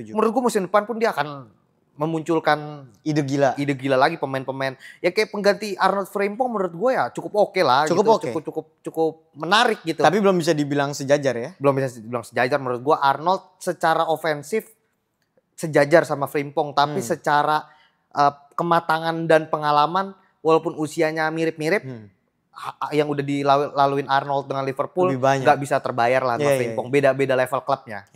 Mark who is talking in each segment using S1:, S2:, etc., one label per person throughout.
S1: setuju.
S2: Menurut gue musim depan pun dia akan memunculkan
S1: ide gila
S2: lagi pemain-pemain. Ya kayak pengganti Arnold Frimpong menurut gue ya cukup oke lah.
S1: Cukup
S2: gitu.
S1: oke.
S2: Cukup menarik gitu.
S1: Tapi belum bisa dibilang sejajar ya.
S2: Belum bisa dibilang sejajar menurut gue. Arnold secara ofensif sejajar sama Frimpong. Tapi secara kematangan dan pengalaman walaupun usianya mirip-mirip. Yang udah dilaluin Arnold dengan Liverpool nggak bisa terbayar lah sama Frimpong. Beda-beda level klubnya.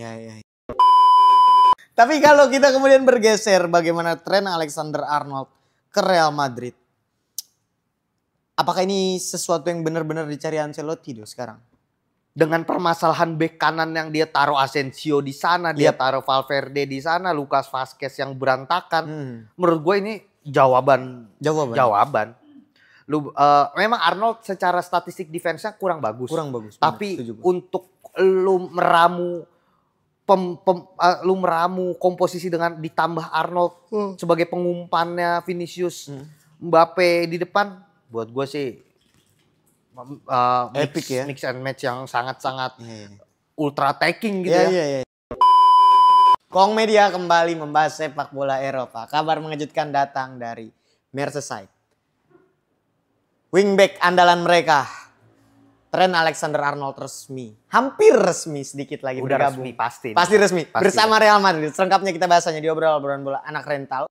S1: Tapi kalau kita kemudian bergeser bagaimana Trent Alexander-Arnold ke Real Madrid. Apakah ini sesuatu yang benar-benar dicari Ancelotti sekarang?
S2: Dengan permasalahan bek kanan yang dia taruh Asensio di sana, dia taruh Valverde di sana, Lucas Vazquez yang berantakan. Menurut gue ini jawaban. Memang Arnold secara statistik defense-nya kurang bagus. Tapi untuk lu meramu komposisi dengan ditambah Arnold sebagai pengumpannya Vinicius, Mbappe di depan, buat gue sih
S1: epic ya.
S2: Mix and match yang sangat-sangat ultra attacking gitu ya.
S1: Kong Media kembali membahas sepak bola Eropa. Kabar mengejutkan datang dari Merseyside. Wingback andalan mereka, Trent Alexander-Arnold resmi. Hampir resmi sedikit lagi
S2: udah
S1: bergabung.
S2: Resmi,
S1: pasti resmi. Bersama Real Madrid. Selengkapnya kita bahasanya di obrolan bola anak rental.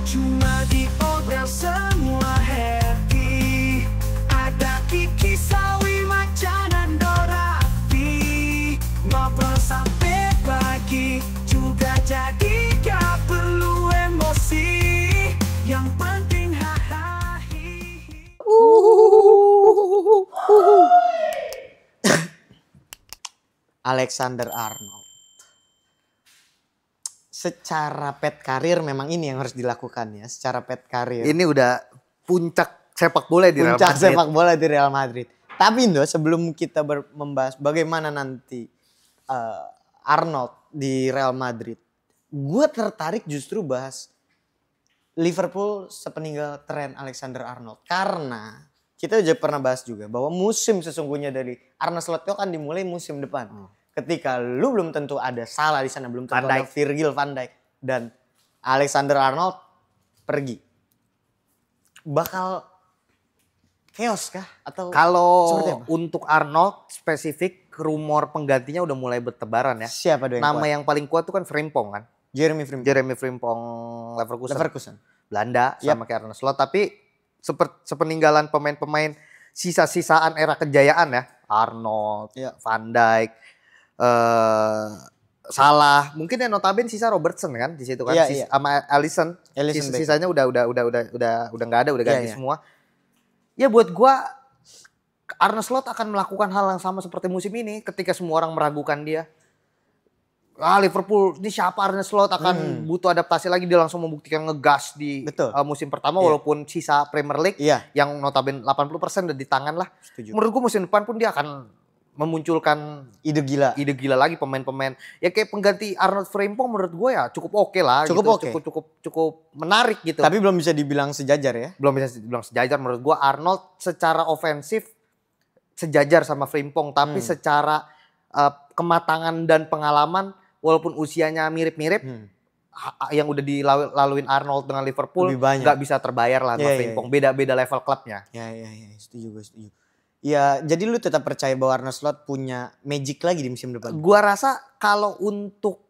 S3: Cuma di obral semua happy. Ada Kiki Sawi Macan Dora Api. Ngobrol sampai pagi. Juga jadi gak perlu emosi. Yang penting hahaha.
S1: Alexander-Arnold. Secara pet karir memang ini yang harus dilakukan ya. Secara pet karir.
S2: Ini udah puncak sepak bola di Real Madrid.
S1: Puncak sepak bola di Real Madrid. Tapi Indo, sebelum kita membahas bagaimana nanti Arnold di Real Madrid. Gue tertarik justru bahas Liverpool sepeninggal Trent Alexander-Arnold. Karena kita udah pernah bahas juga bahwa musim sesungguhnya dari Arne Slot itu akan dimulai musim depan. Ketika lu belum tentu ada Salah di sana, belum tentu ada Virgil van Dijk dan Alexander-Arnold pergi. Bakal chaos kah? Atau
S2: kalau untuk Arnold spesifik rumor penggantinya udah mulai bertebaran ya.
S1: Siapa dong
S2: Nama yang paling kuat tuh kan Frimpong kan.
S1: Jeremy
S2: Frimpong
S1: Leverkusen.
S2: Belanda sama kayak Arne Slot. Tapi sepeninggalan pemain-pemain sisa-sisaan era kejayaan ya. Arnold, Van Dijk, Salah, mungkin ya notabene sisa Robertson kan di situ kan, sama Alisson sisanya udah nggak ada, udah ganti semua. Ya buat gua Arne Slot akan melakukan hal yang sama seperti musim ini ketika semua orang meragukan dia. Liverpool ini siapa Arne Slot akan butuh adaptasi lagi, dia langsung membuktikan ngegas di musim pertama walaupun sisa Premier League yang notabene 80% udah di tangan lah. Menurut gua musim depan pun dia akan memunculkan ide gila lagi pemain-pemain. Ya kayak pengganti Arnold Frimpong menurut gue ya cukup oke lah. Cukup menarik gitu.
S1: Tapi belum bisa dibilang sejajar ya.
S2: Belum bisa dibilang sejajar menurut gue. Arnold secara ofensif sejajar sama Frimpong. Tapi secara kematangan dan pengalaman walaupun usianya mirip-mirip. Yang udah dilaluin Arnold dengan Liverpool nggak bisa terbayar lah sama Frimpong. Beda-beda level klubnya.
S1: Setuju. Ya, jadi lu tetap percaya bahwa Arne Slot punya magic lagi di musim depan?
S2: Gua rasa kalau untuk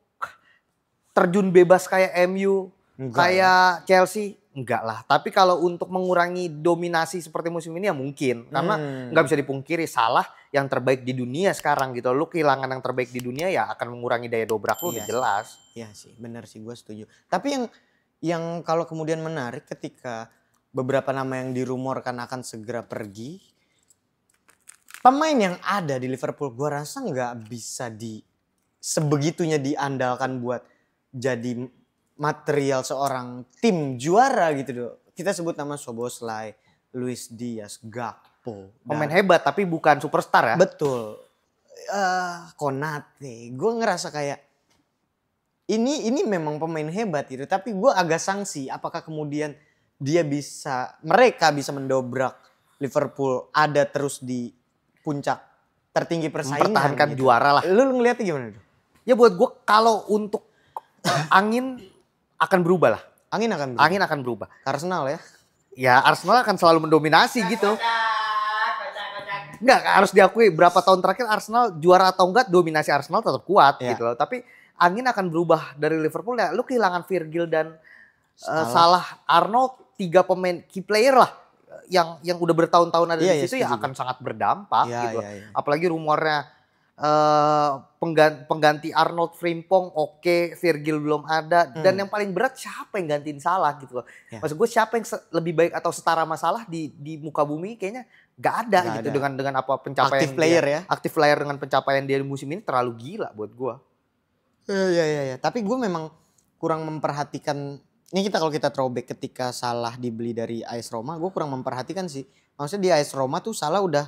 S2: terjun bebas kayak MU, kayak Chelsea, enggak lah. Tapi kalau untuk mengurangi dominasi seperti musim ini ya mungkin. Karena nggak bisa dipungkiri Salah yang terbaik di dunia sekarang gitu. Lu kehilangan yang terbaik di dunia ya akan mengurangi daya dobrak lu, udah jelas.
S1: Iya sih, benar sih, gue setuju. Tapi yang kalau kemudian menarik ketika beberapa nama yang dirumorkan akan segera pergi. Pemain yang ada di Liverpool gue rasa nggak bisa sebegitunya diandalkan buat jadi material seorang tim juara gitu. Kita sebut nama Szoboszlai, Luis Diaz, Gakpo.
S2: Pemain hebat tapi bukan superstar ya.
S1: Betul. Konate. Gue ngerasa kayak ini memang pemain hebat gitu, tapi gue agak sangsi apakah kemudian mereka bisa mendobrak Liverpool ada terus di puncak tertinggi persaingan,
S2: mempertahankan
S1: gitu.
S2: Juara lah.
S1: Lu ngeliatnya gimana tuh?
S2: Ya buat gue kalau untuk angin akan berubah lah.
S1: Angin akan berubah.
S2: Arsenal ya. Ya Arsenal akan selalu mendominasi gitu. Enggak, harus diakui berapa tahun terakhir Arsenal juara atau enggak, dominasi Arsenal tetap kuat gitu loh. Tapi angin akan berubah dari Liverpool ya. Lu kehilangan Virgil dan Salah, Arnold, 3 pemain key player lah yang udah bertahun-tahun ada di situ ya akan sangat berdampak gitu. Apalagi rumornya pengganti Arnold Frimpong Virgil belum ada dan yang paling berat siapa yang gantiin Salah gitu loh. Maksud gue siapa yang lebih baik atau setara masalah di muka bumi kayaknya gak ada gitu dengan apa pencapaian aktif player dengan pencapaian dia di musim ini terlalu gila buat gue.
S1: Iya. Tapi gue memang kurang memperhatikan. Ini kalau kita throwback ketika Salah dibeli dari AS Roma, gue kurang memperhatikan sih. Maksudnya di AS Roma tuh Salah udah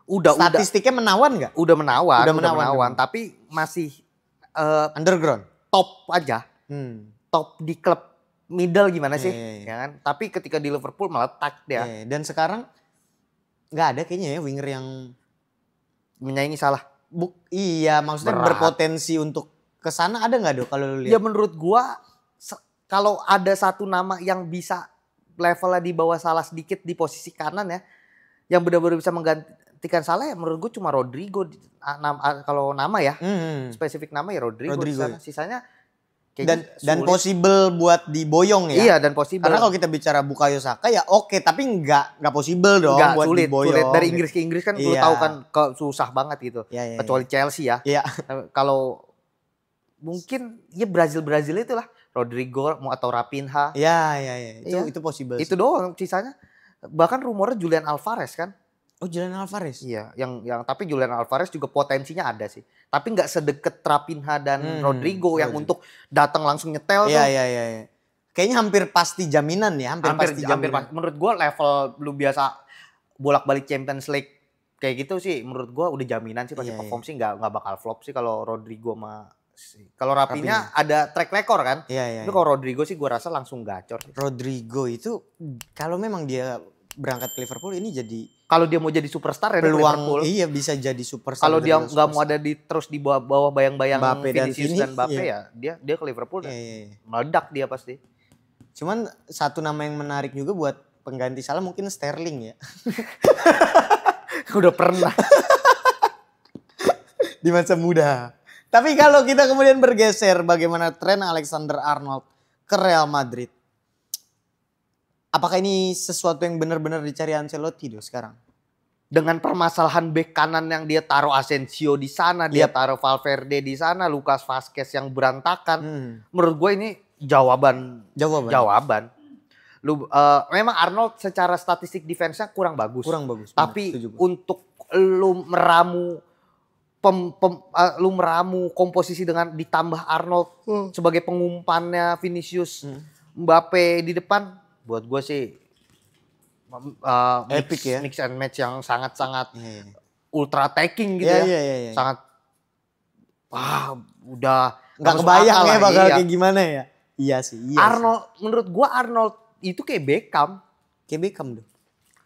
S1: statistiknya menawan nggak?
S2: Udah menawan. Tapi masih
S1: underground.
S2: Top aja. Top di klub middle gimana sih? Ya kan? Tapi ketika di Liverpool meletak dia.
S1: Dan sekarang nggak ada kayaknya ya winger yang
S2: menyaingi Salah.
S1: Iya, maksudnya berpotensi untuk kesana ada nggak kalau lu lihat?
S2: Ya menurut gua kalau ada satu nama yang bisa levelnya di bawah Salah sedikit di posisi kanan ya, yang benar-benar bisa menggantikan Salah ya menurut gua cuma Rodrigo. Kalau nama ya, spesifik nama ya Rodrigo. Sisanya
S1: dan possible buat diboyong ya.
S2: Iya, dan possible.
S1: Karena kalau kita bicara Bukayo Saka ya oke, tapi nggak possible dong buat diboyong.
S2: Sulit. Dari Inggris ke Inggris kan lu tahu kan susah banget gitu. Kecuali Chelsea ya. Kalau mungkin ya Brazil itulah Rodrigo atau Rapinha.
S1: Iya. Itu possible.
S2: Itu doang sisanya. Bahkan rumornya Julian Alvarez kan.
S1: Oh, Julian Alvarez.
S2: Iya, yang tapi Julian Alvarez juga potensinya ada sih. Tapi nggak sedekat Rapinha dan Rodrigo yang untuk datang langsung nyetel tuh.
S1: Iya. Kayaknya hampir pasti jaminan ya, hampir jaminan.
S2: Menurut gua level lu biasa bolak-balik Champions League kayak gitu sih menurut gua udah jaminan sih pasti perform sih nggak bakal flop sih kalau Rodrigo kalau Rapinha ada track record kan. Tapi kalau Rodrigo sih gua rasa langsung gacor sih.
S1: Rodrigo itu kalau memang dia berangkat ke Liverpool ini jadi
S2: kalau dia mau jadi superstar ya
S1: peluang bisa jadi superstar.
S2: Kalau dia nggak mau ada terus di bawah bayang-bayang Vinicius dan Mbappe ya dia ke Liverpool meledak dia pasti.
S1: Cuman satu nama yang menarik juga buat pengganti Salah mungkin Sterling ya.
S2: Udah pernah
S1: di masa muda. Tapi kalau kita kemudian bergeser bagaimana tren Alexander-Arnold ke Real Madrid. Apakah ini sesuatu yang benar-benar dicari Ancelotti sekarang?
S2: Dengan permasalahan bek kanan yang dia taruh Asensio di sana, dia taruh Valverde di sana, Lucas Vazquez yang berantakan. Menurut gue ini jawaban. Memang Arnold secara statistik defense-nya kurang bagus. Tapi untuk lu meramu komposisi dengan ditambah Arnold sebagai pengumpannya Vinicius, Mbappe di depan. Buat gue sih
S1: epic ya.
S2: Mix and match yang sangat-sangat ultra attacking gitu ya. Sangat udah
S1: nggak kebayang ya bakal kayak gimana ya. Iya sih.
S2: Arnold menurut gue Arnold itu kayak Beckham
S1: tuh.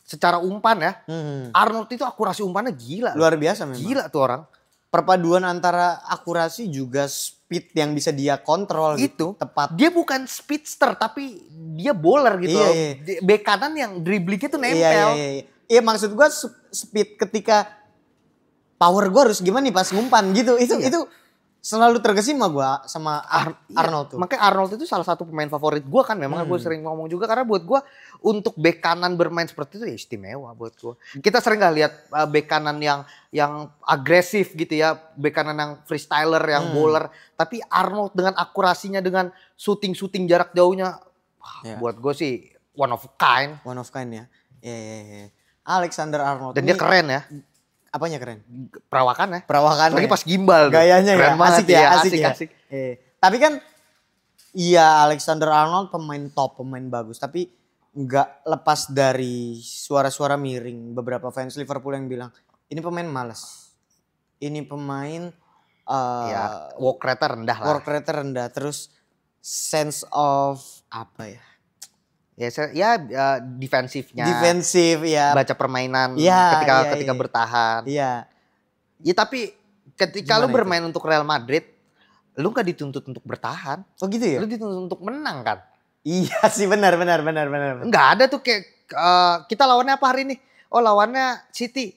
S2: Secara umpan ya. Arnold itu akurasi umpannya gila.
S1: Luar biasa memang.
S2: Gila tuh orang.
S1: Perpaduan antara akurasi juga speed yang bisa dia kontrol gitu. Tepat.
S2: Dia bukan speedster tapi dia bowler gitu loh. Bek kanan yang dribblingnya tuh nempel.
S1: Iya maksud gue speed ketika power gue harus gimana nih pas ngumpan gitu. Itu selalu terkesima gue sama Arnold tuh.
S2: Makanya Arnold itu salah satu pemain favorit gue kan. Memang gue sering ngomong juga karena buat gue untuk bek kanan bermain seperti itu ya istimewa buat gue. Kita sering gak lihat bek kanan yang agresif gitu ya. Bek kanan yang freestyler, yang bowler. Tapi Arnold dengan akurasinya, dengan shooting jarak jauhnya. Buat gue sih one of a kind.
S1: One of kind ya. Iya. Alexander Arnold.
S2: Dan dia keren ya.
S1: Apanya keren?
S2: Perawakannya.
S1: Lagi
S2: pas gimbal.
S1: Gayanya
S2: keren
S1: asik. Tapi kan Alexander Arnold pemain top, pemain bagus. Tapi nggak lepas dari suara-suara miring beberapa fans Liverpool yang bilang ini pemain malas. Ini pemain
S2: ya, work rate rendah lah.
S1: Work rate rendah, terus sense of apa ya?
S2: Defensifnya.
S1: Defensif ya.
S2: Baca permainan ketika bertahan.
S1: Iya.
S2: Ya tapi ketika lu bermain untuk Real Madrid, lu gak dituntut untuk bertahan.
S1: Oh gitu ya?
S2: Lu dituntut untuk menang kan?
S1: Iya sih, benar.
S2: Enggak ada tuh kayak kita lawannya apa hari ini? Oh lawannya City.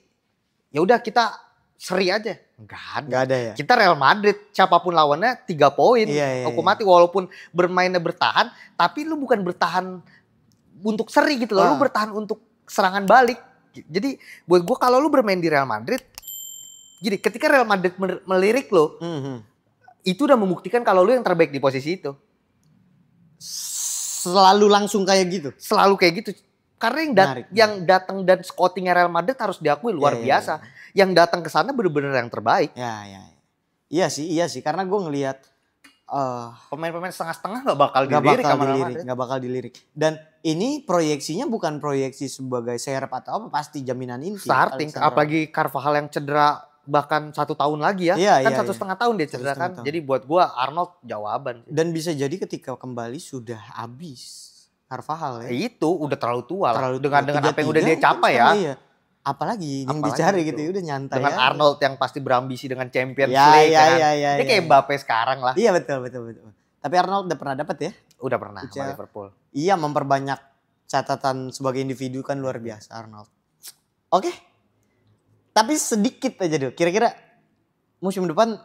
S2: Ya udah kita seri aja. Enggak ada ya. Kita Real Madrid, siapapun lawannya 3 poin. Hukum mati walaupun bermainnya bertahan, tapi lu bukan bertahan untuk seri gitu loh. Lu bertahan untuk serangan balik. Jadi buat gue kalau lu bermain di Real Madrid, jadi ketika Real Madrid melirik lo, itu udah membuktikan kalau lu yang terbaik di posisi itu.
S1: Selalu langsung kayak gitu? Selalu kayak gitu.
S2: Karena yang datang dan scoutingnya Real Madrid harus diakui luar biasa. Yang datang ke sana bener-bener yang terbaik.
S1: Iya sih. Karena gue ngelihat
S2: pemain-pemain setengah-setengah gak bakal dilirik.
S1: Dan ini proyeksinya bukan proyeksi sebagai serep atau apa, pasti jaminan inti.
S2: Starting, apalagi Carvajal yang cedera bahkan 1 tahun lagi ya. Kan 1,5 tahun dia cedera kan. Jadi buat gua Arnold jawaban.
S1: Dan bisa jadi ketika kembali sudah habis Carvajal ya.
S2: Itu udah terlalu tua lah. Dengan apa yang udah dia capai ya.
S1: Iya. Apalagi yang dicari gitu ya, udah nyantai
S2: dengan Arnold yang pasti berambisi dengan Champions League kan. Dia kayak Mbappe sekarang lah.
S1: Iya betul. Tapi Arnold udah pernah dapat ya?
S2: Udah pernah sama Liverpool.
S1: Iya, memperbanyak catatan sebagai individu kan luar biasa Arnold. Oke. Tapi sedikit aja dulu. Kira-kira musim depan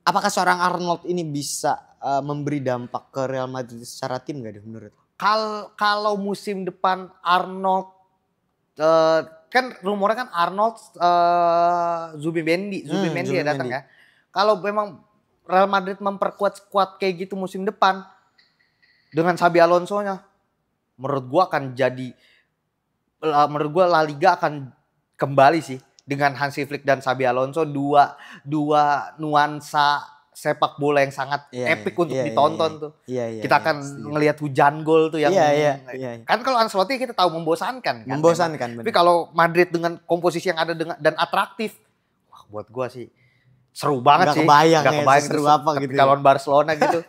S1: apakah seorang Arnold ini bisa memberi dampak ke Real Madrid secara tim gak deh menurut?
S2: Kalau musim depan Arnold kan rumornya kan Arnold Zubimendi ya datang ya. Kalau memang Real Madrid memperkuat skuad kayak gitu musim depan dengan Xabi Alonso-nya, menurut gua La Liga akan kembali sih dengan Hansi Flick dan Xabi Alonso, dua nuansa sepak bola yang sangat epic untuk ditonton tuh. Kita akan ngelihat hujan gol tuh yang kan kalau Ancelotti kita tahu membosankan kan. Tapi kalau Madrid dengan komposisi yang ada dan atraktif, wah buat gua sih seru banget sih.
S1: Gak kebayang seru apa gitu.
S2: Kalau Barcelona gitu.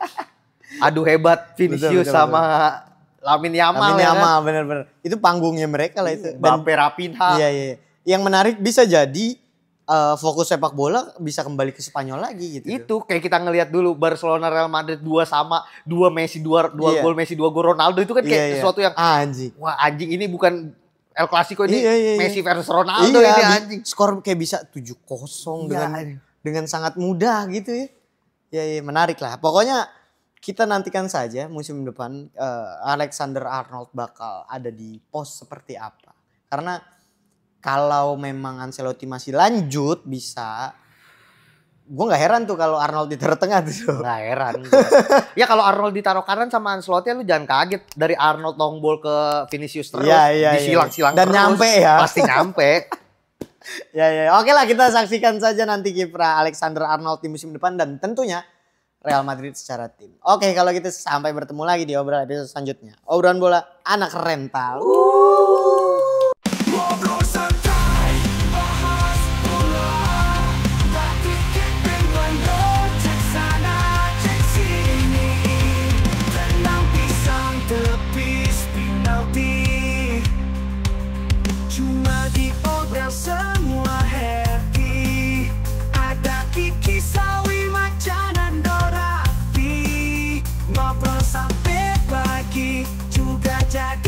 S2: Adu hebat Vinicius sama Lamine Yamal
S1: bener-bener. Itu panggungnya mereka lah itu.
S2: Mbappe, Raphinha.
S1: Iya. Yang menarik bisa jadi fokus sepak bola bisa kembali ke Spanyol lagi gitu.
S2: Itu kayak kita ngelihat dulu Barcelona Real Madrid 2 Messi 2 gol Messi 2 gol Ronaldo itu kan kayak sesuatu yang
S1: anjing.
S2: Wah anjing ini bukan El Clasico ini Messi versus Ronaldo ini anjing.
S1: Skor kayak bisa 7-0 dengan sangat mudah gitu ya. Ya menarik lah. Pokoknya kita nantikan saja musim depan Alexander Arnold bakal ada di pos seperti apa. Karena kalau memang Ancelotti masih lanjut bisa, gue nggak heran tuh kalau Arnold ditaruh tengah tuh.
S2: Nggak heran. Ya kalau Arnold ditaruh kanan sama Ancelotti lu jangan kaget dari Arnold long ball ke Vinicius terus disilang-silang
S1: dan terus, nyampe ya.
S2: Pasti nyampe.
S1: Oke lah kita saksikan saja nanti kiprah Alexander Arnold di musim depan dan tentunya Real Madrid secara tim. Oke kalau gitu sampai bertemu lagi di obrolan episode selanjutnya. Obrolan bola anak rental.
S3: Semua happy, ada Kiki, Sawi, Macan, dan Dora. Ngobrol sampai pagi juga jadi